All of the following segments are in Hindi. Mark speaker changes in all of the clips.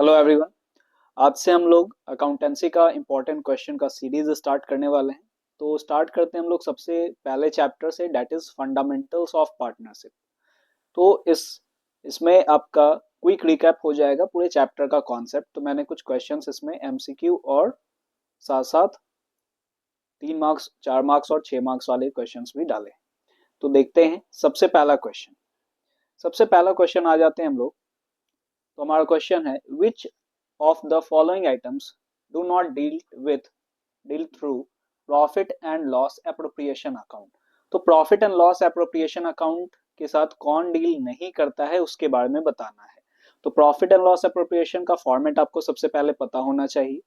Speaker 1: Hello everyone. आज से हम लोग अकाउंटेंसी का इम्पोर्टेंट क्वेश्चन का सीरीज स्टार्ट करने वाले हैं। तो स्टार्ट करते हैं हम लोग सबसे पहले चैप्टर से, that is fundamentals of partnership. तो इसमें आपका क्विक रिकैप हो जाएगा पूरे चैप्टर का कॉन्सेप्ट। तो मैंने कुछ क्वेश्चंस इसमें एमसीक्यू और साथ साथ 3 मार्क्स, 4 मार्क्स और 6 मार्क्स वाले क्वेश्चंस भी डाले। तो देखते हैं सबसे पहला क्वेश्चन। सबसे पहला क्वेश्चन आ जाते हैं हम लोग। तो हमारा क्वेश्चन है, which of the following items do not deal through profit and loss appropriation account. तो profit and loss appropriation account के साथ कौन डील नहीं करता है उसके बारे में बताना है। तो प्रॉफिट एंड लॉस एप्रोप्रिएशन का फॉर्मेट आपको सबसे पहले पता होना चाहिए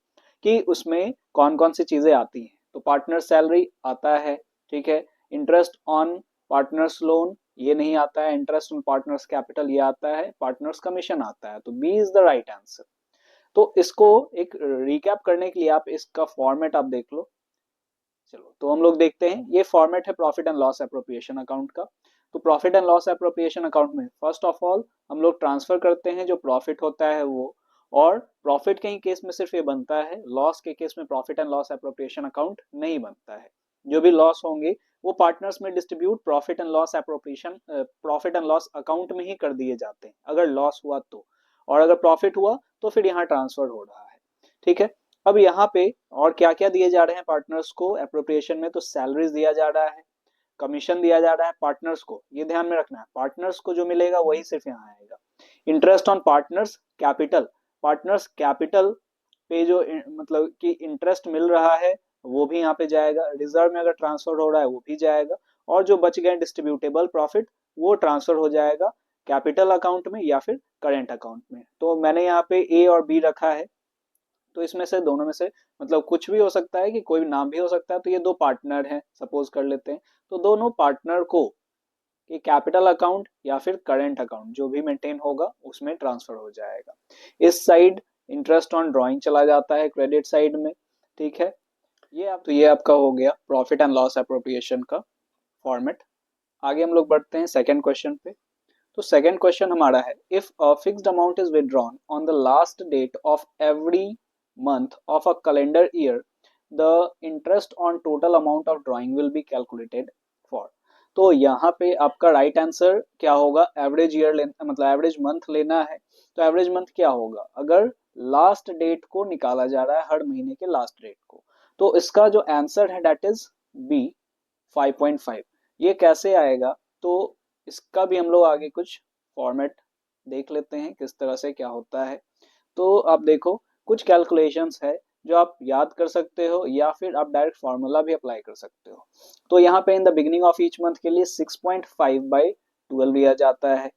Speaker 1: कि उसमें कौन कौन सी चीजें आती हैं। तो पार्टनर सैलरी आता है, ठीक है। इंटरेस्ट ऑन पार्टनर्स लोन ये नहीं आता है। इंटरेस्ट ऑन पार्टनर्स कैपिटल ये आता है। पार्टनर्स कमीशन आता है। तो b is the right answer. तो इसको एक रिकैप करने के लिए आप इसका फॉर्मेट आप देख लो। चलो तो हम लोग देखते हैं, ये फॉर्मेट है profit and loss appropriation account का। तो profit and loss appropriation account में फर्स्ट ऑफ ऑल हम लोग ट्रांसफर करते हैं जो प्रॉफिट होता है वो। और प्रॉफिट के ही केस में सिर्फ ये बनता है, लॉस के केस में profit and loss appropriation account नहीं बनता है। जो भी लॉस होंगे वो पार्टनर्स में distribute profit and loss account में ही कर दिए जाते हैं अगर लॉस हुआ तो। और अगर प्रॉफिट हुआ तो फिर यहाँ ट्रांसफर हो रहा है, ठीक है। अब यहाँ पे और क्या क्या दिए जा रहे हैं पार्टनर्स को एप्रोप्रिएशन में। तो सैलरीज दिया जा रहा है, कमीशन दिया जा रहा है पार्टनर्स को। ये ध्यान में रखना है, पार्टनर्स को जो मिलेगा वही सिर्फ यहाँ आएगा। Interest on partners capital, partners capital पे जो मतलब कि इंटरेस्ट मिल रहा है वो भी यहाँ पे जाएगा। रिजर्व में अगर ट्रांसफर हो रहा है वो भी जाएगा। और जो बच गए डिस्ट्रीब्यूटेबल प्रॉफिट वो ट्रांसफर हो जाएगा कैपिटल अकाउंट में या फिर करेंट अकाउंट में। तो मैंने यहाँ पे ए और बी रखा है। तो इसमें से दोनों में से मतलब कुछ भी हो सकता है कि कोई भी नाम भी हो सकता है। तो ये दो पार्टनर हैं सपोज कर लेते हैं। तो दोनों पार्टनर को कि कैपिटल अकाउंट या फिर करेंट अकाउंट जो भी मेंटेन होगा उसमें ट्रांसफर हो जाएगा। इस साइड इंटरेस्ट ऑन ड्राइंग चला जाता है क्रेडिट साइड में, ठीक है। ये आपका हो गया प्रॉफिट एंड लॉस एप्रोप्रिएशन का फॉर्मेट। आगे हम लोग बढ़ते हैं सेकंड क्वेश्चन पे। तो सेकंड क्वेश्चन हमारा है, if a fixed amount is withdrawn on the last date of every month of a calendar year, the interest on total amount of drawing will be calculated for। तो यहाँ पे आपका राइट आंसर क्या होगा, एवरेज ईयर लेना मतलब एवरेज मंथ लेना है। तो एवरेज मंथ क्या होगा अगर लास्ट डेट को निकाला जा रहा है, हर महीने के लास्ट डेट को। तो इसका जो आंसर है डेट इज बी 5.5। ये कैसे आएगा, तो इसका भी हम लोग आगे कुछ फॉर्मेट देख लेते हैं किस तरह से क्या होता है। तो आप देखो कुछ कैलकुलेशंस है जो आप याद कर सकते हो या फिर आप डायरेक्ट फार्मूला भी अप्लाई कर सकते हो। तो यहाँ पे इन the beginning of each month के लिए 6.5/12 लिया जाता है।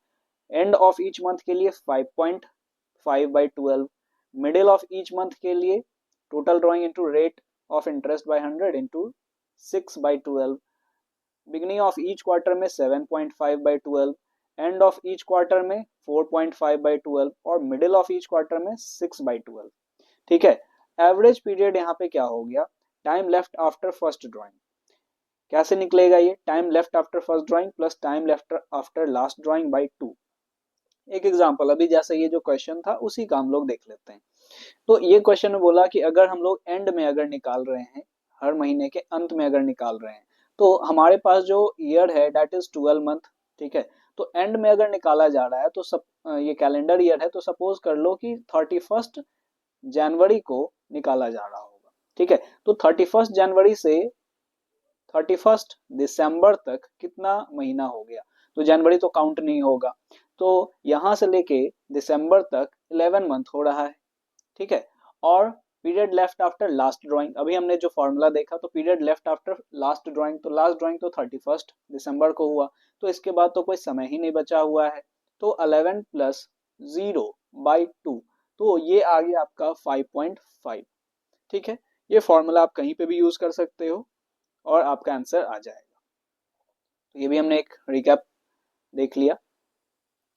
Speaker 1: एंड ऑफ ईच मंथ के लिए 5.5/12। मिडिल ऑफ ईच मंथ के लिए total drawing into rate of interest by 100 into 6/12। Beginning of each quarter में 7.5/12। एंड ऑफ ईच क्वार्टर में 4.5/12 और मिडिल ऑफ ईच क्वार्टर में 6/12, ठीक है। एवरेज पीरियड यहाँ पे क्या हो गया, time left after first drawing. कैसे निकलेगा ये, time left after first drawing plus time left after last drawing by 2। एक एग्जांपल अभी जैसे ये जो क्वेश्चन था उसी का हम लोग देख लेते हैं। तो ये क्वेश्चन में बोला कि अगर हम लोग एंड में अगर निकाल रहे हैं, हर महीने के अंत में अगर निकाल रहे हैं, तो हमारे पास जो ईयर है डेट इज 12 मंथ, ठीक है। तो एंड में अगर निकाला जा रहा है तो सब ये कैलेंडर ईयर है, तो सपोज कर लो कि 31 जनवरी को निकाला जा रहा होगा, ठीक है। तो 31 जनवरी से 31 दिसंबर तक कितना महीना हो गया, तो जनवरी तो काउंट नहीं होगा। तो यहां से लेके दिसंबर तक 11 मंथ हो रहा है, ठीक है। और period left after last drawing, अभी हमने जो फॉर्मूला देखा तो period left after last drawing, तो लास्ट ड्राइंग तो 31 दिसंबर को हुआ। तो इसके बाद तो कोई समय ही नहीं बचा हुआ है। तो 11 + 0/2, तो ये आ गया आपका 5.5, ठीक है। ये फॉर्मूला आप कहीं पे भी यूज कर सकते हो और आपका आंसर आ जाएगा। तो ये भी हमने एक रिकैप देख लिया।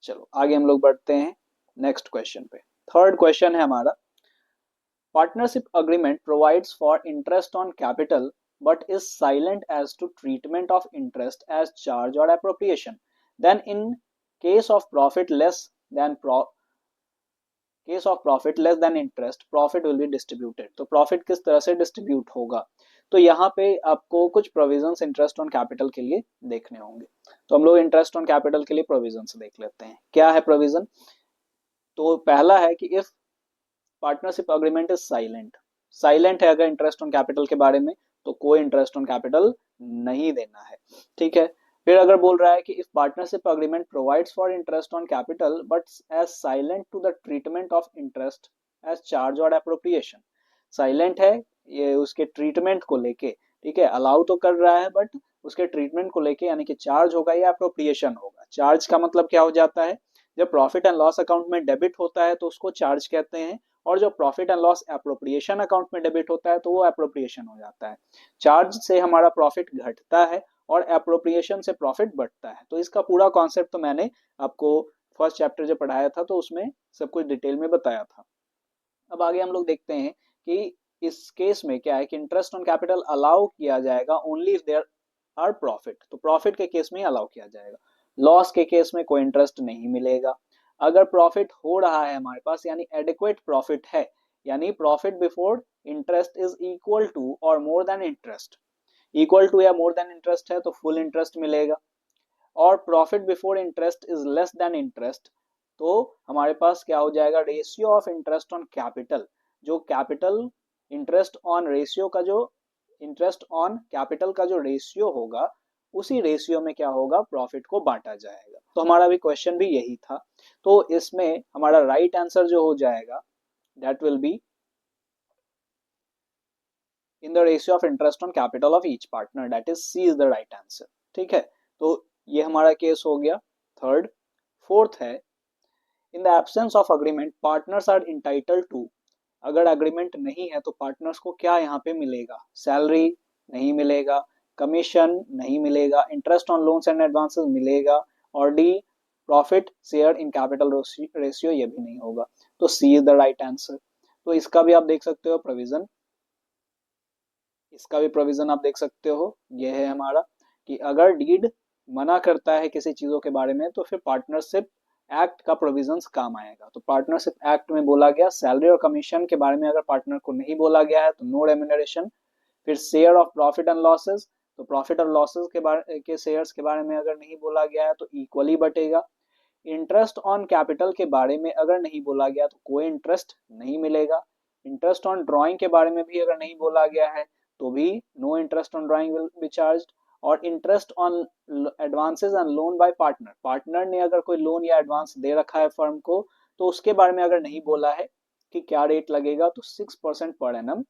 Speaker 1: चलो आगे हम लोग बढ़ते हैं नेक्स्ट क्वेश्चन पे। थर्ड क्वेश्चन है हमारा, partnership agreement provides for interest on capital but is silent as to treatment of interest as charge or appropriation, then in case of profit less than case of profit less than interest profit will be distributed. तो प्रॉफिट किस तरह से डिस्ट्रीब्यूट होगा, तो यहाँ पे आपको कुछ प्रोविजंस इंटरेस्ट ऑन कैपिटल के लिए देखने होंगे। तो हम लोग इंटरेस्ट ऑन कैपिटल के लिए प्रोविजंस देख लेते हैं। क्या है प्रोविजन, तो पहला है कि if partnership agreement is silent, silent है अगर इंटरेस्ट ऑन कैपिटल के बारे में, तो कोई इंटरेस्ट ऑन कैपिटल नहीं देना है। ठीक है, फिर अगर बोल रहा है कि if partnership agreement provides for interest on capital but as silent to the treatment of interest as charge और एप्रोप्रिएशन, साइलेंट है ये उसके ट्रीटमेंट को लेके, ठीक है, अलाउ तो कर रहा है बट उसके ट्रीटमेंट को लेके, यानी कि चार्ज होगा या एप्रोप्रिएशन होगा। चार्ज का मतलब क्या हो जाता है, जब प्रॉफिट एंड लॉस अकाउंट में डेबिट होता है तो उसको चार्ज कहते हैं, और जो profit and loss appropriation account में डेबिट होता है तो वो एप्रोप्रिएशन हो जाता है। चार्ज से हमारा प्रॉफिट घटता है और एप्रोप्रिएशन से प्रॉफिट बढ़ता है। तो इसका पूरा कॉन्सेप्ट तो मैंने आपको फर्स्ट चैप्टर जब पढ़ाया था तो उसमें सब कुछ डिटेल में बताया था। अब आगे हम लोग देखते हैं कि इस केस में क्या है कि इंटरेस्ट ऑन कैपिटल अलाउ किया जाएगा only if there are profit, तो प्रॉफिट के केस में अलाउ किया जाएगा, लॉस के केस में कोई इंटरेस्ट नहीं मिलेगा। अगर प्रॉफिट हो रहा है हमारे पास, यानी एडिक्वेट प्रॉफिट है, यानी profit before interest is equal to और more than interest, equal to या मोर देन इंटरेस्ट है तो फुल इंटरेस्ट मिलेगा, और profit before interest is less than interest, तो हमारे पास क्या हो जाएगा, ratio of interest on capital, जो कैपिटल इंटरेस्ट ऑन रेशियो का जो इंटरेस्ट ऑन कैपिटल का जो रेशियो होगा, उसी रेशियो में क्या होगा, प्रॉफिट को बांटा जाएगा। तो हमारा भी क्वेश्चन भी यही था। तो इसमें हमारा राइट आंसर जो हो जाएगा that will be in the ratio of interest on capital of each partner, that is c is the right answer. ठीक है, तो ये हमारा केस हो गया थर्ड। फोर्थ है, in the absence of agreement partners are entitled to, अगर अग्रीमेंट नहीं है तो पार्टनर्स को क्या यहाँ पे मिलेगा, सैलरी नहीं मिलेगा, कमीशन नहीं मिलेगा, interest on loans and advances मिलेगा, और D profit share in capital ratio ये भी नहीं होगा। तो सी इज द राइट आंसर। तो इसका भी आप देख सकते हो प्रोविजन, इसका भी प्रोविजन आप देख सकते हो, ये है हमारा कि अगर डीड मना करता है किसी चीजों के बारे में तो फिर पार्टनरशिप एक्ट का प्रोविजंस काम आएगा। तो पार्टनरशिप एक्ट में बोला गया सैलरी और कमीशन के बारे में अगर पार्टनर को नहीं बोला गया है तो नो रेम्यूनरेशन। फिर share of profit and losses, तो प्रॉफिट और लॉसेस के बारे के शेयर्स के बारे में अगर नहीं बोला गया है तो इक्वली बटेगा। इंटरेस्ट ऑन कैपिटल के बारे में अगर नहीं बोला गया तो कोई इंटरेस्ट नहीं मिलेगा। इंटरेस्ट ऑन ड्राइंग के बारे में भी अगर नहीं बोला गया है तो भी no interest on drawing will be charged. और interest on advances and loan by partner, partner ने अगर कोई लोन या एडवांस दे रखा है फर्म को तो उसके बारे में अगर नहीं बोला है कि क्या रेट लगेगा, तो 6% पर एनम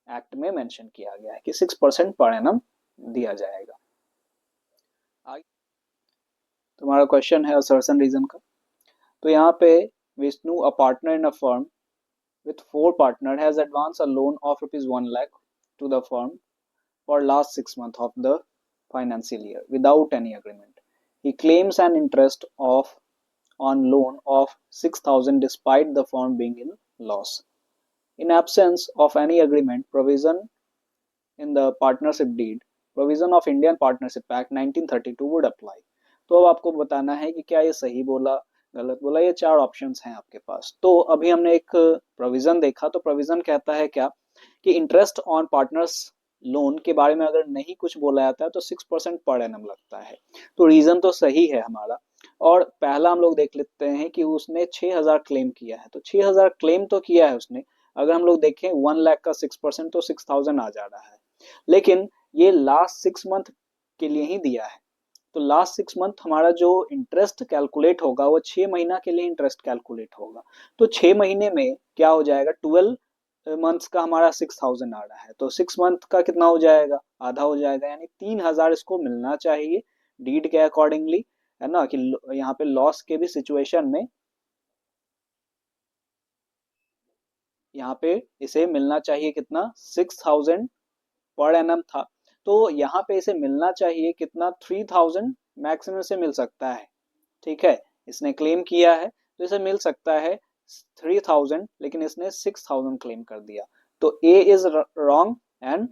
Speaker 1: एक्ट में मेंशन किया गया है कि 6% पर एनम दिया जाएगा। तुम्हारा क्वेश्चन है असर्शन रीजन का। तो यहाँ पे Vishnu a partner in a firm with 4 partner has advanced a loan of rupees 1 lakh to the firm for last 6 months of the financial year without any agreement. He claims an interest of on loan of 6,000 despite the firm being in loss. In absence of any agreement provision in the partnership deed, provision of Indian Partnership Act 1932 would apply. तो अब आपको बताना है कि क्या ये सही बोला गलत बोला, ये 4 ऑप्शंस हैं आपके पास। तो अभी हमने एक प्रोविजन देखा, तो प्रोविजन कहता है क्या कि इंटरेस्ट ऑन पार्टनर्स लोन के बारे में अगर नहीं कुछ बोला जाता है तो 6% पर एनम लगता है। तो रीजन तो सही है हमारा। और पहला हम लोग देख लेते हैं कि उसने 6,000 क्लेम किया है, तो 6,000 क्लेम तो किया है उसने। अगर हम लोग देखें 1 लाख का 6% तो 6,000 आ जा रहा है, लेकिन ये लास्ट 6 मंथ के लिए ही दिया है। तो लास्ट 6 मंथ हमारा जो इंटरेस्ट कैलकुलेट होगा वो 6 महीना के लिए इंटरेस्ट कैलकुलेट होगा। तो 6 महीने में क्या हो जाएगा, 12 मंथ्स का हमारा 6,000 आ रहा है, तो 6 मंथ का कितना हो जाएगा, आधा हो जाएगा, यानी 3,000 इसको मिलना चाहिए डीड के अकॉर्डिंगली, है ना, कि यहाँ पे लॉस के भी सिचुएशन में यहाँ पे इसे मिलना चाहिए कितना, 6,000 पर एनम था। तो यहाँ पे इसे मिलना चाहिए कितना, 3,000 मैक्सिमम से मिल सकता है। ठीक है, इसने क्लेम किया है तो इसे मिल सकता है 3,000, लेकिन इसने 6,000 क्लेम कर दिया। तो A is wrong and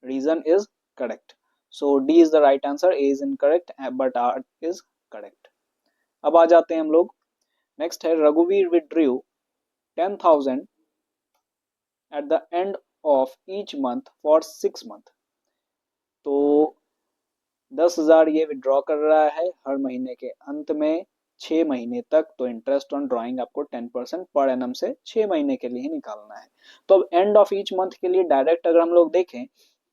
Speaker 1: reason is correct. So D is the right answer, A is incorrect but R is correct. अब आ जाते हैं हम लोग, नेक्स्ट है रघुवीर withdrew 10,000 at the end of each month for 6 month। तो 10,000 ये विड्रॉ कर रहा है हर महीने के अंत में 6 महीने तक। तो इंटरेस्ट ऑन ड्राइंग आपको 10% पर एनम से 6 महीने के लिए ही निकालना है। तो अब एंड ऑफ ईच मंथ के लिए डायरेक्ट अगर हम लोग देखें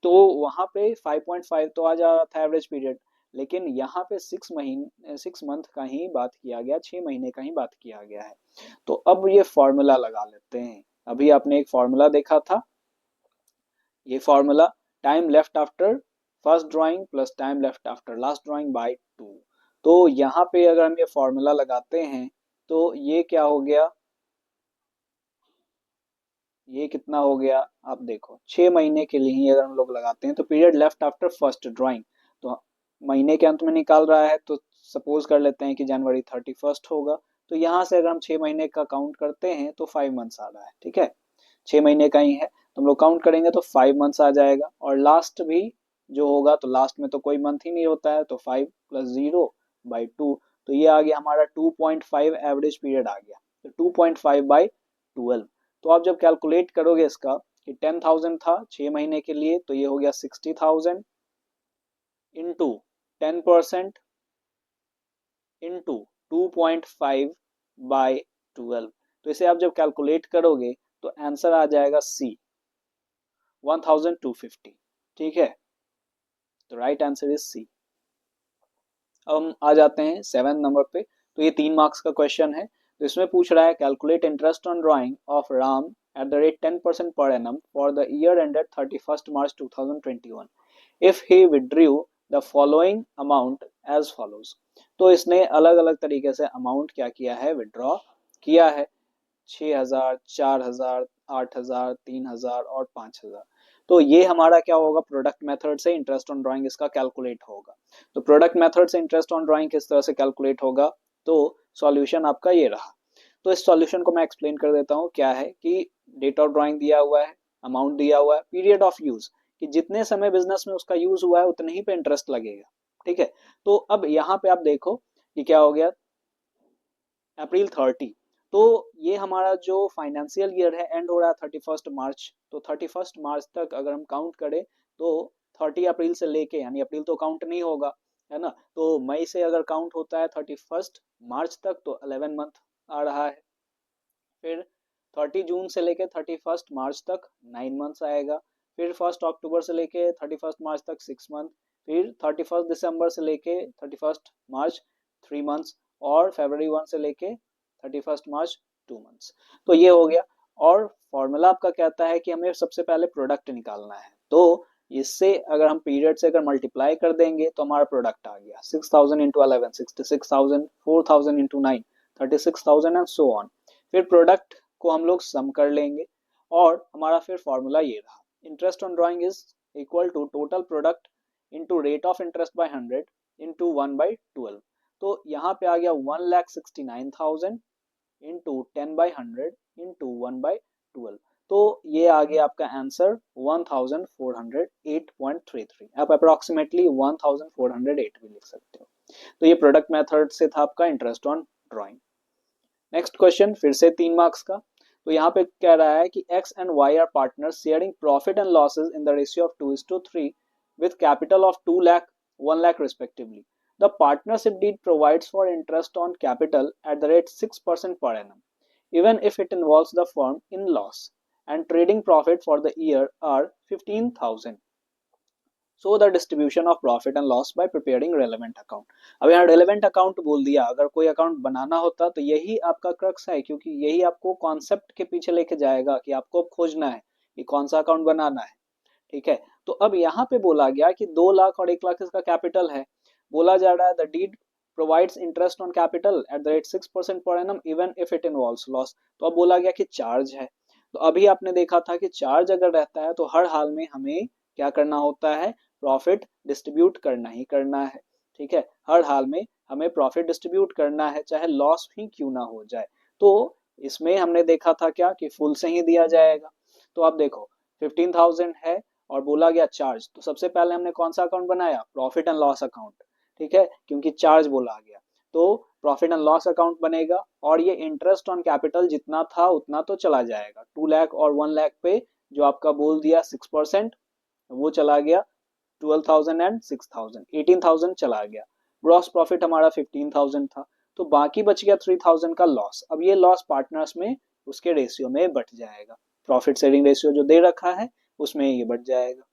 Speaker 1: तो वहां पे 5.5 तो आ जा रहा था एवरेज पीरियड, लेकिन यहाँ पे 6 मंथ का ही बात किया गया, 6 महीने का ही बात किया गया है। तो अब ये फॉर्मूला लगा लेते हैं। अभी आपने एक फॉर्मूला देखा था, ये formula time left after first drawing plus time left after last drawing by 2। तो यहाँ पे अगर हम ये फॉर्मूला लगाते हैं तो ये क्या हो गया, ये कितना हो गया आप देखो, 6 महीने के लिए ही अगर हम लोग लगाते हैं तो period left after first drawing तो महीने के अंत में निकाल रहा है, तो सपोज कर लेते हैं कि जनवरी 31 होगा। तो यहाँ से अगर हम 6 महीने का काउंट करते हैं तो 5 मंथ्स आ रहा है, ठीक है, 6 महीने का ही है तो हम लोग काउंट करेंगे तो 5 मंथ्स आ जाएगा। और लास्ट भी जो होगा तो लास्ट में तो कोई मंथ ही नहीं होता है, तो 5 + 0/2, तो ये आ गया हमारा 2.5 एवरेज पीरियड आ गया। तो 2.5/12। तो आप जब कैलकुलेट करोगे इसका कि 10,000 था 6 महीने के लिए, तो ये हो गया 60,000 इंटू 10% इंटू 2.5/12। तो इसे आप जब कैलकुलेट करोगे तो आंसर आ जाएगा सी 1250, ठीक है। तो राइट आंसर इज सी। अब हम आ जाते हैं 7 नंबर पे। तो ये 3 मार्क्स का क्वेश्चन है। तो इसमें पूछ रहा है calculate interest on drawing of Ram at the rate 10% per annum for the year ended 31 March 2021 if he withdrew the following amount as follows. तो इसने अलग अलग तरीके से अमाउंट क्या किया है, विड्रॉ किया है, 6,000, 4,000, 8,000, 3,000 और 5,000। तो ये हमारा क्या होगा, प्रोडक्ट मेथड से इंटरेस्ट ऑन ड्राइंग इसका कैलकुलेट होगा। तो प्रोडक्ट मेथड से इंटरेस्ट ऑन ड्राइंग किस तरह से कैलकुलेट होगा, तो सॉल्यूशन आपका ये रहा। तो इस सॉल्यूशन को मैं एक्सप्लेन कर देता हूँ। क्या है कि डेट ऑफ ड्राइंग दिया हुआ है, अमाउंट दिया हुआ है, पीरियड ऑफ यूज कि जितने समय बिजनेस में उसका यूज हुआ है उतने ही पे इंटरेस्ट लगेगा, ठीक है। तो अब यहाँ पे आप देखो कि क्या हो गया, अप्रैल 30। तो ये हमारा जो फाइनेंशियल ईयर है एंड हो रहा है 31 मार्च। तो 31 मार्च तक अगर हम काउंट करें तो 30 अप्रैल से लेके, यानी अप्रैल तो काउंट नहीं होगा, है ना, तो मई से अगर काउंट होता है 31 मार्च तक तो 11 मंथ आ रहा है। फिर 30 जून से लेके 31 मार्च तक 9 मंथ्स आएगा। फिर 1 अक्टूबर से लेके 31 मार्च तक 6 मंथ। फिर 31 दिसंबर से लेके 31 मार्च 3 मंथ्स। और फरवरी 1 से लेके 31 मार्च 2 मंथ्स। तो ये हो गया। और फॉर्मूला आपका कहता है कि हमें सबसे पहले प्रोडक्ट निकालना है। तो इससे अगर हम पीरियड से अगर मल्टीप्लाई कर देंगे तो हमारा प्रोडक्ट आ गया 6,000 into 11 66,000, 4,000 into 9 36,000 and so on. फिर प्रोडक्ट को हम लोग सम कर लेंगे और हमारा फिर फॉर्मूला ये रहा, interest on drawing is equal to total product into rate of interest by 100 into 1/12। तो यहाँ पे आ गया 1,69,000 इंटू 10/100 इंटू 1/12। तो ये आ गया आपका आंसर 1408.33। आप अप्रोक्सीमेटली 1408 भी लिख सकते हो। तो ये प्रोडक्ट मेथड से था आपका interest on drawing. Next question फिर से 3 मार्क्स का। तो यहाँ पे कह रहा है कि x and y are partners sharing profit and losses in the ratio of 2:3 with capital of 2 lakh 1 lakh respectively. The partnership deed provides for interest on capital at the rate 6% per annum even if it involves the firm in loss and trading profit for the year are 15,000. So the distribution of profit and loss by preparing relevant account. अब यहाँ रेलेवेंट अकाउंट बोल दिया, अगर कोई अकाउंट बनाना होता तो यही आपका क्रक्स है, क्योंकि यही आपको कॉन्सेप्ट के पीछे लेके जाएगा कि आपको अब खोजना है कि कौन सा अकाउंट बनाना है, ठीक है। तो अब यहाँ पे बोला गया कि 2 लाख और 1 लाख इसका कैपिटल है। बोला जा रहा है the deed provides interest on capital at the rate 6% per annum even if it involves loss. तो अब बोला गया कि चार्ज है। तो अभी आपने देखा था कि चार्ज अगर रहता है तो हर हाल में हमें क्या करना होता है, प्रॉफिट डिस्ट्रीब्यूट करना ही करना है, ठीक है। हर हाल में हमें प्रॉफिट डिस्ट्रीब्यूट करना है, चाहे लॉस भी क्यों ना हो जाए। तो इसमें हमने देखा था क्या कि फुल से ही दिया जाएगा। तो आप देखो 15,000 है और बोला गया चार्ज। तो सबसे पहले हमने कौन सा अकाउंट बनाया, प्रॉफिट एंड लॉस अकाउंट, ठीक है, क्योंकि चार्ज बोला गया। तो प्रॉफिट एंड लॉस अकाउंट बनेगा और ये इंटरेस्ट ऑन कैपिटल जितना था उतना तो चला जाएगा। 2 लाख और 1 लाख पे जो आपका बोल दिया 6% वो चला गया, 12,000 एंड 6,000 18,000 चला गया। ग्रॉस प्रॉफिट हमारा 15,000 था, तो बाकी बच गया 3,000 का लॉस। अब ये लॉस पार्टनर्स में उसके रेशियो में बढ़ जाएगा, प्रॉफिट शेयरिंग रेशियो जो दे रखा है उसमें ये बढ़ जाएगा।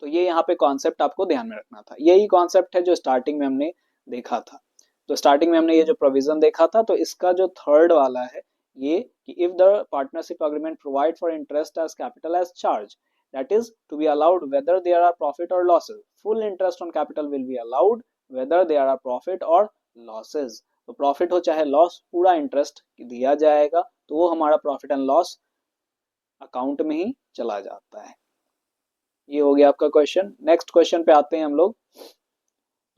Speaker 1: तो ये यहाँ पे कॉन्सेप्ट आपको ध्यान में रखना था। यही कॉन्सेप्ट है जो स्टार्टिंग में हमने देखा था। तो स्टार्टिंग में हमने ये जो प्रोविजन देखा था, तो इसका जो थर्ड वाला है ये कि if the partnership agreement provide for interest as capital as charge, that is to be allowed whether there are profit or losses. Full interest on capital will be allowed whether there are profit or losses. तो प्रॉफिट हो चाहे लॉस, पूरा इंटरेस्ट दिया जाएगा, तो वो हमारा प्रॉफिट एंड लॉस अकाउंट में ही चला जाता है। ये हो गया आपका क्वेश्चन। नेक्स्ट क्वेश्चन पे आते हैं हम लोग।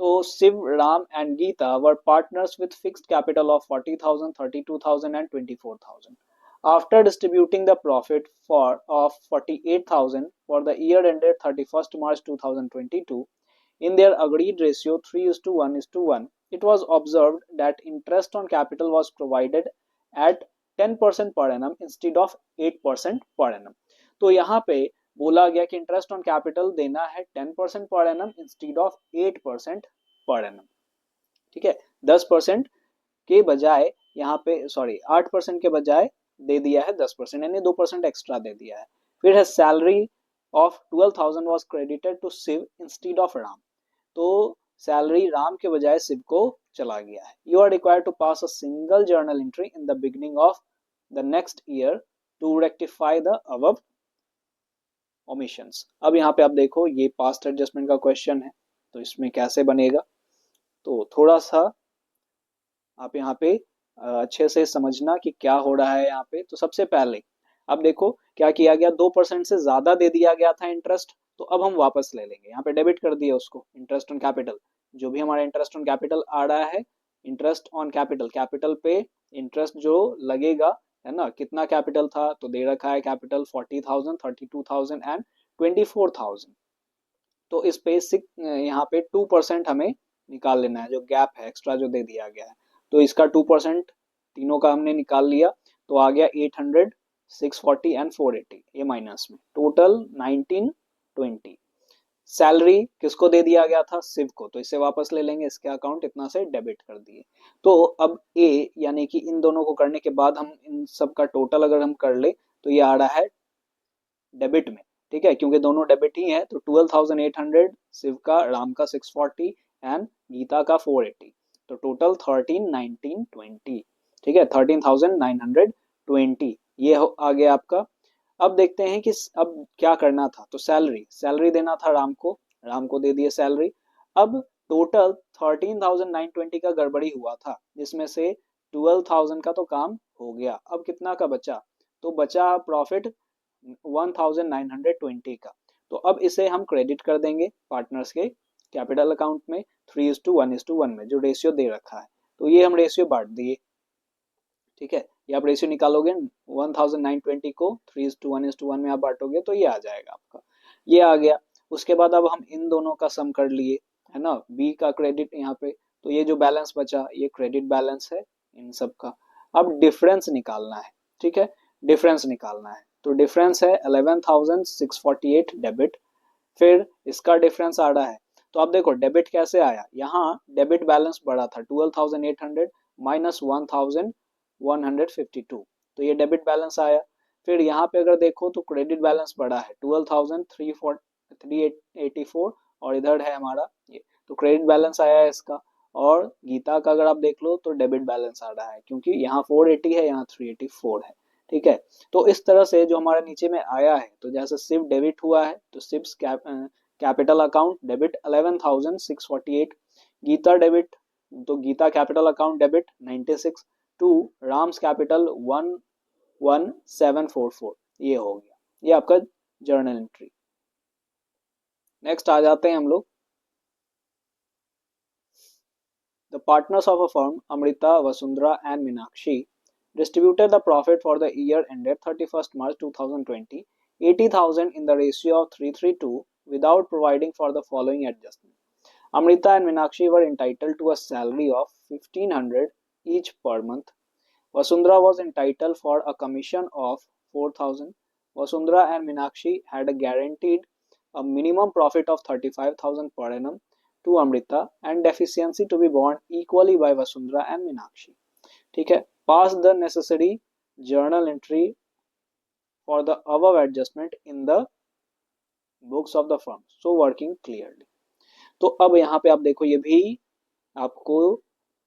Speaker 1: तो Shiv, Ram and Geeta were partners with fixed capital of 40,000, 32,000 and 24,000. After distributing the profit of 48,000 for the year ended 31st March 2022, in their agreed ratio 3:1:1, it was observed that interest on capital was provided at 10% per annum instead of 8% per annum. तो यहाँ पे बोला गया कि इंटरेस्ट ऑन कैपिटल देना है 10% per annum instead of 8% per annum. ठीक है, 10% के बजाय यहाँ पे 8% के बजाय दे दिया है 10%, यानी 2% एक्स्ट्रा दे दिया है। फिर है salary of 12,000 was credited to Shiv instead of Ram, तो सैलरी राम के बजाय शिव को चला गया है। You are required to pass a single journal entry in the beginning of the next year to rectify the above omissions. अब यहाँ पे आप देखो ये पास्ट एडजस्टमेंट का क्वेश्चन है, तो इसमें कैसे बनेगा, तो थोड़ा सा आप यहाँ पे अच्छे से समझना कि क्या हो रहा है यहाँ पे। तो सबसे पहले अब देखो क्या किया गया, 2% से ज्यादा दे दिया गया था इंटरेस्ट, तो अब हम वापस ले लेंगे। यहाँ पे डेबिट कर दिया उसको, इंटरेस्ट ऑन कैपिटल, जो भी हमारा इंटरेस्ट ऑन कैपिटल आ रहा है, इंटरेस्ट ऑन कैपिटल, कैपिटल पे इंटरेस्ट जो लगेगा है ना, कितना कैपिटल था तो दे रखा है कैपिटल 40,000, 32,000 एंड 24,000। तो इस पे यहाँ पे 2% हमें निकाल लेना है, जो गैप है एक्स्ट्रा जो दे दिया गया है। तो इसका 2% तीनों का हमने निकाल लिया, तो आ गया 800, 640 एंड 480, ये माइनस में, टोटल 1920। सैलरी किसको दे दिया गया था, शिव को, तो इसे वापस ले लेंगे, इसके अकाउंट इतना से डेबिट कर दिए। तो अब ए यानी कि इन दोनों को करने के बाद हम इन सब का टोटल अगर हम कर ले तो ये आ रहा है डेबिट में। ठीक है, क्योंकि दोनों डेबिट ही है, तो 12,800 शिव का, राम का 640 एंड गीता का 480, तो टोटल 13,1920। ठीक है, 13,920 ये आ गया आपका। अब देखते हैं कि अब क्या करना था, तो सैलरी देना था राम को दे दिए सैलरी। अब टोटल 13,920 का गड़बड़ी हुआ था, जिसमें से 12,000 का तो काम हो गया। अब कितना का बचा, तो बचा प्रॉफिट 1,920 का, तो अब इसे हम क्रेडिट कर देंगे पार्टनर्स के कैपिटल अकाउंट में 3:1:1 में, जो रेशियो दे रखा है। तो ये हम रेशियो बांट दिए। ठीक है, ये आप रेशियो निकालोगे 1,920 को 3:1:1 में आप बांटोगे तो ये आ जाएगा आपका, ये आ गया। उसके बाद अब हम इन दोनों का सम कर लिए है ना, बी का क्रेडिट यहाँ पे, तो ये जो बैलेंस बचा ये क्रेडिट बैलेंस है इन सब का। अब डिफरेंस निकालना है। ठीक है, डिफरेंस निकालना है, तो डिफरेंस है 11,648 डेबिट, फिर इसका डिफरेंस आ रहा है। तो आप देखो डेबिट कैसे आया, यहाँ डेबिट बैलेंस बढ़ा था 12,800 माइनस 1,152, तो ये डेबिट बैलेंस आया। फिर यहाँ पे अगर देखो तो क्रेडिट बैलेंस बढ़ा है 12,384 और इधर है हमारा ये, तो क्रेडिट बैलेंस आया है इसका। और गीता का अगर आप देख लो तो डेबिट बैलेंस आ रहा है, क्योंकि यहाँ 480 है, यहाँ 384 है। ठीक है, तो इस तरह से जो हमारे नीचे में आया है, तो जैसे सिर्फ डेबिट हुआ है तो सिर्फ capital account debit 11,648, Geeta debit, तो Geeta capital account debit 96 to Ram's capital 11744, ये हो गया, ये आपका जर्नल एंट्री। नेक्स्ट आ जाते हैं हम लोग। The partners of a firm, Amrita, Vasundhara and Meenakshi, distributed the profit for the year ended 31st March 2020, 80,000 in the ratio of 3:2 without providing for the following adjustment. Amrita and Meenakshi were entitled to a salary of 1500 each per month. Vasundhara was entitled for a commission of 4000. Vasundhara and Meenakshi had guaranteed a minimum profit of 35,000 per annum to Amrita and deficiency to be borne equally by Vasundhara and Meenakshi. ठीक है, pass the necessary journal entry for the above adjustment in the books of the firm, so working clearly. तो अब यहाँ पे आप देखो, ये भी आपको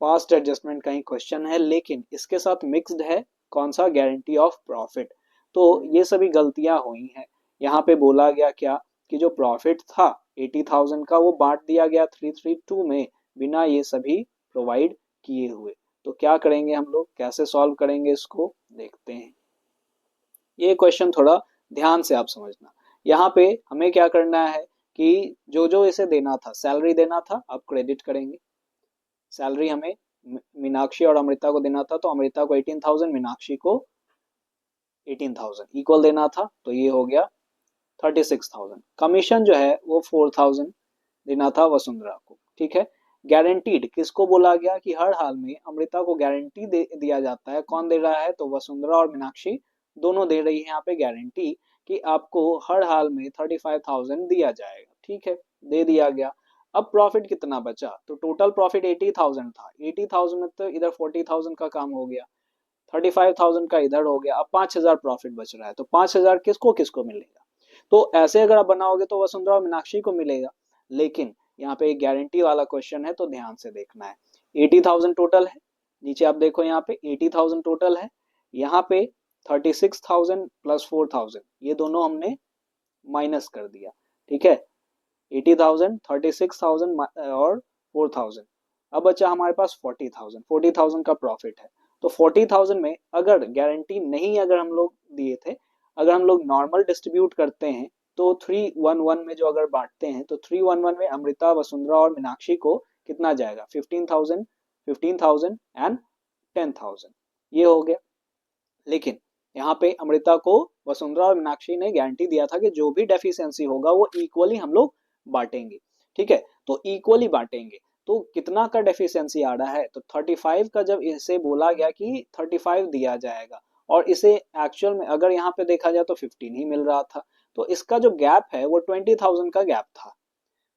Speaker 1: पास्ट एडजस्टमेंट का ही क्वेश्चन है, लेकिन इसके साथ मिक्स्ड है कौन सा, गारंटी ऑफ प्रॉफिट। तो ये सभी गलतियां हुई हैं। यहाँ पे बोला गया क्या कि जो प्रॉफिट था 80,000 का वो बांट दिया गया 332 में बिना ये सभी प्रोवाइड किए हुए। तो क्या करेंगे हम लोग, कैसे सॉल्व करेंगे इसको देखते हैं। ये क्वेश्चन थोड़ा ध्यान से आप समझना। यहाँ पे हमें क्या करना है कि जो जो इसे देना था, सैलरी देना था, आप क्रेडिट करेंगे। सैलरी हमें मीनाक्षी और अमृता को देना था, तो अमृता को 18,000, मीनाक्षी को 18,000 इक्वल देना था, तो ये हो गया 36,000। कमीशन जो है वो 4,000 देना था वसुंधरा को। ठीक है, गारंटीड किसको बोला गया कि हर हाल में अमृता को गारंटी दिया जाता है। कौन दे रहा है, तो वसुंधरा और मीनाक्षी दोनों दे रही है यहाँ पे गारंटी कि आपको हर हाल में 35,000 दिया जाएगा। ठीक है, दे दिया गया। अब प्रॉफिट कितना बचा, तो टोटल प्रॉफिट 80,000 था। 80,000 में तो इधर 40,000 का काम हो गया, 35,000 का इधर हो गया। अब 5,000 प्रॉफिट बच रहा है, तो 5,000 किसको किसको मिलेगा। तो ऐसे अगर आप बनाओगे तो वसुंधरा और मीनाक्षी को मिलेगा, लेकिन यहाँ पे एक गारंटी वाला क्वेश्चन है तो ध्यान से देखना है। 80,000 टोटल है, नीचे आप देखो यहाँ पे 80,000 टोटल है, यहाँ पे 36,000 प्लस 4,000 ये दोनों हमने माइनस कर दिया। ठीक है, 80,000, 36,000 और 4,000, अब बचा हमारे पास 40,000। 40,000 का प्रॉफिट है, तो 40,000 में अगर गारंटी नहीं अगर हम लोग दिए थे, अगर हम लोग नॉर्मल डिस्ट्रीब्यूट करते हैं तो 311 में जो अगर बांटते हैं तो 311 में अमृता, वसुंधरा और मीनाक्षी को कितना जाएगा, 15,000, 15,000 एंड 10,000, ये हो गया। लेकिन यहाँ पे अमृता को वसुंधरा और मीनाक्षी ने गारंटी दिया था कि जो भी डेफिशिएंसी होगा वो इक्वली हम लोग बांटेंगे। ठीक है, तो इक्वली बांटेंगे, तो कितना का डेफिशिएंसी आ रहा है, तो 35 का जब इसे बोला गया कि 35 दिया जाएगा और इसे एक्चुअल में अगर यहाँ पे देखा जाए तो 15 ही मिल रहा था, तो इसका जो गैप है वो 20,000 का गैप था।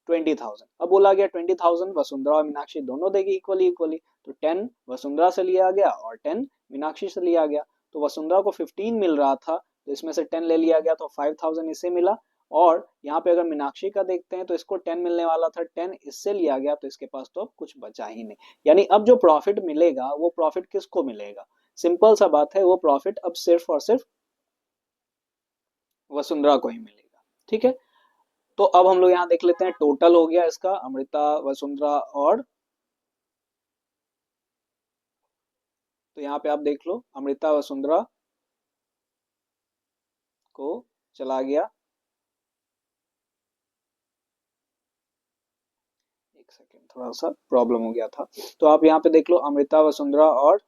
Speaker 1: 20,000 अब बोला गया 20,000 वसुंधरा और मीनाक्षी दोनों देगी इक्वली इक्वली, तो 10 वसुंधरा से लिया गया और 10 मीनाक्षी से लिया गया। तो वसुंधरा को 15 मिल रहा था, तो इसमें से 10 ले लिया गया, तो 5,000 इसे मिला। और यहाँ पे अगर मीनाक्षी का देखते हैं तो इसको 10 मिलने वाला था, 10 इससे लिया गया, तो इसके पास तो अब कुछ बचा ही नहीं। यानी अब जो प्रॉफिट मिलेगा वो प्रॉफिट किसको मिलेगा, सिंपल सा बात है, वो प्रॉफिट अब सिर्फ और सिर्फ वसुंधरा को ही मिलेगा। ठीक है, तो अब हम लोग यहाँ देख लेते हैं, टोटल हो गया इसका अमृता, वसुंधरा और, तो यहाँ पे आप देख लो अमृता वसुंधरा को चला गया, एक सेकेंड थोड़ा सा प्रॉब्लम हो गया था। तो आप यहाँ पे देख लो अमृता, वसुंधरा और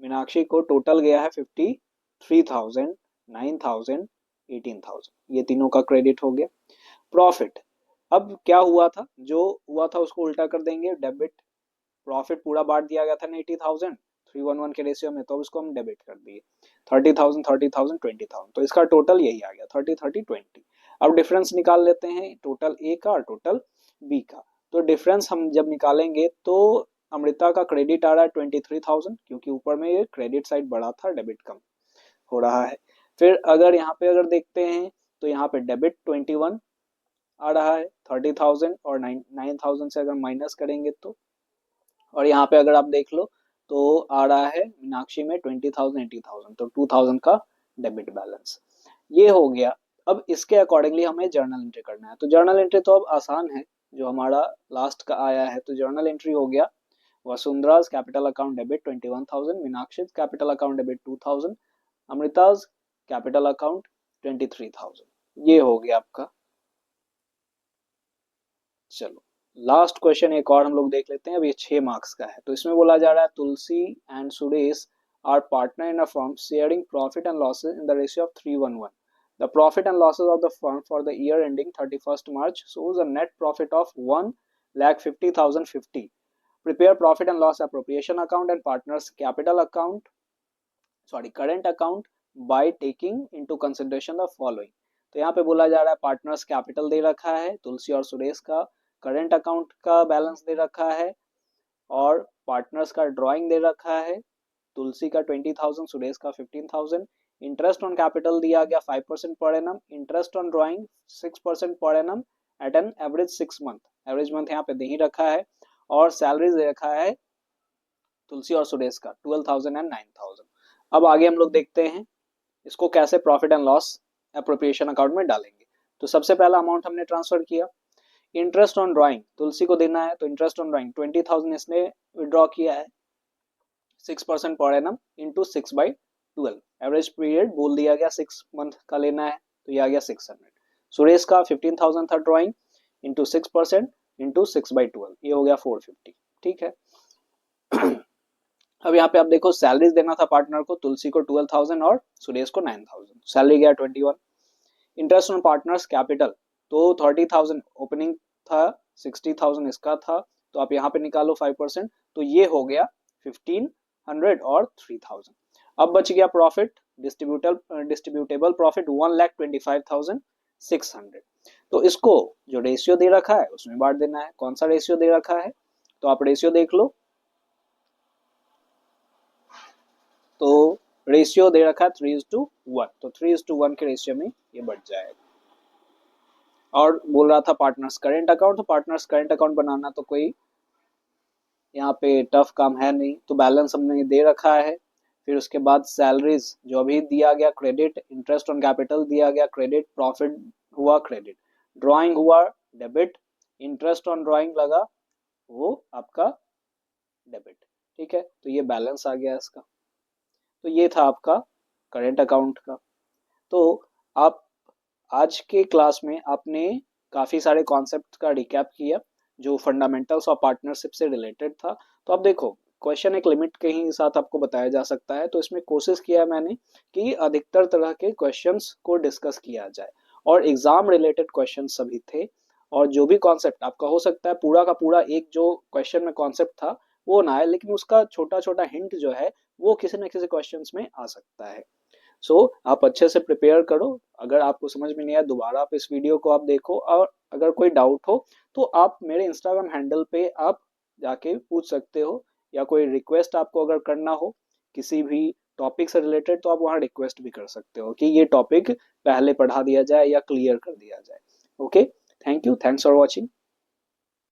Speaker 1: मीनाक्षी को टोटल गया है 53,000, 9,000, 18,000, ये तीनों का क्रेडिट हो गया। प्रॉफिट, अब क्या हुआ था, जो हुआ था उसको उल्टा कर देंगे, डेबिट। प्रॉफिट पूरा बांट दिया गया था ना 80,000 311 के रेशियो में, तो इसको हम डेबिट कर दिए 30,000, 30,000, 20,000, तो इसका टोटल यही आ गया 30, 30, 20। अब डिफरेंस निकाल लेते हैं टोटल ए का और टोटल बी का। तो डिफरेंस हम जब निकालेंगे तो अमृता का क्रेडिट आ रहा है 23,000, क्योंकि ऊपर में ये क्रेडिट साइड बढ़ा था, डेबिट कम हो रहा है। फिर अगर यहाँ पे अगर देखते हैं तो यहाँ पे डेबिट 21 आ रहा है 30,000, और 9,000 से अगर माइनस करेंगे तो, और यहाँ पे अगर आप देख लो तो आ रहा है मीनाक्षी में 20,000, 80,000, तो 2,000 का डेबिट बैलेंस, ये हो गया। अब इसके अकॉर्डिंगली हमें जर्नल एंट्री करना है, तो जर्नल एंट्री तो अब आसान है, जो हमारा लास्ट का आया है, तो जर्नल एंट्री हो गया Vasundhara's capital account debit 21,000, Meenakshi capital account debit 2,000, Amrita's capital account 23,000, ये हो गया आपका। चलो लास्ट क्वेश्चन एक और हम लोग देख लेते हैं, अब ये 6 मार्क्स का है। तो इसमें बोला जा रहा है Tulsi and Suresh are partner in a firm sharing profit and losses in the ratio of 311। The profit and losses of the firm for the year ending 31st March shows a net profit of 1,50,050 prepare profit and loss appropriation account and partners capital account current account by taking into consideration the following. तो यहाँ पे बोला जा रहा है पार्टनर्स कैपिटल दे रखा है तुलसी और सुरेश का, करंट अकाउंट का बैलेंस दे रखा है और पार्टनर्स का ड्राइंग दे रखा है, तुलसी का 20,000 सुरेश का 15,000। इंटरेस्ट ऑन कैपिटल दिया गया 5% per annum, interest on drawing 6% per annum at an average 6 month, average month यहाँ पे दे ही रखा है। और सैलरीज दे रखा है तुलसी और सुरेश का 12,000 एंड 9,000। अब आगे हम लोग देखते हैं इसको कैसे profit and loss appropriation account में डालेंगे। तो सबसे पहला अमाउंट हमने ट्रांसफर किया, इंटरेस्ट ऑन ड्राइंग तुलसी को देना है, तो इंटरेस्ट ऑन ड्राइंग 20,000 इसने विड्रॉ किया है 6% per annum into 6/12, average period बोल दिया गया 6 मंथ का लेना है, तो ये आ गया 600। सुरेश का 15,000 था ड्राइंग इंटू 6% इंटू 6/12, ये हो गया 450। ठीक है अब यहाँ पे आप देखो सैलरीज देना था पार्टनर को, तुलसी को 12,000 और सुरेश को 9,000, सैलरी गया 21। इंटरेस्ट ऑन पार्टनर्स कैपिटल तो 30,000 ओपनिंग था, 60,000 इसका था, तो आप यहाँ पे निकालो 5%, तो ये हो गया 1,500 और 3,000। अब बच गया प्रॉफिट डिस्ट्रीब्यूटेबल प्रॉफिट 1,25,600। तो इसको जो रेशियो दे रखा है उसमें बांट देना है। कौन सा रेशियो दे रखा है, तो आप रेशियो देख लो, तो रेशियो दे रखा है 3:1, तो 3:1 के रेशियो में ये बढ़ जाएगा। और बोल रहा था पार्टनर्स करंट अकाउंट, तो पार्टनर्स करंट अकाउंट बनाना तो कोई यहाँ पे टफ काम है नहीं, तो बैलेंस हमने दे रखा है। फिर उसके बाद सैलरीज जो अभी दिया गया क्रेडिट, इंटरेस्ट ऑन कैपिटल दिया गया क्रेडिट, प्रॉफिट हुआ क्रेडिट, ड्राइंग हुआ डेबिट, इंटरेस्ट ऑन ड्राइंग लगा वो आपका डेबिट। ठीक है, तो ये बैलेंस आ गया इसका। तो ये था आपका करंट अकाउंट का। तो आप आज के क्लास में आपने काफ़ी सारे कॉन्सेप्ट का रिकैप किया जो फंडामेंटल्स ऑफ पार्टनरशिप से रिलेटेड था। तो अब देखो क्वेश्चन एक लिमिट के ही साथ आपको बताया जा सकता है, तो इसमें कोशिश किया मैंने कि अधिकतर तरह के क्वेश्चंस को डिस्कस किया जाए और एग्जाम रिलेटेड क्वेश्चन सभी थे। और जो भी कॉन्सेप्ट आपका हो सकता है पूरा का पूरा एक जो क्वेश्चन में कॉन्सेप्ट था वो ना आए, लेकिन उसका छोटा छोटा हिंट जो है वो किसी न किसी क्वेश्चंस में आ सकता है। आप अच्छे से प्रिपेयर करो। अगर आपको समझ में नहीं आया दोबारा आप इस वीडियो को आप देखो, और अगर कोई डाउट हो तो आप मेरे इंस्टाग्राम हैंडल पे आप जाके पूछ सकते हो, या कोई रिक्वेस्ट आपको अगर करना हो किसी भी टॉपिक से रिलेटेड तो आप वहाँ रिक्वेस्ट भी कर सकते हो कि ये टॉपिक पहले पढ़ा दिया जाए या क्लियर कर दिया जाए। Okay, thank you, thanks for watching.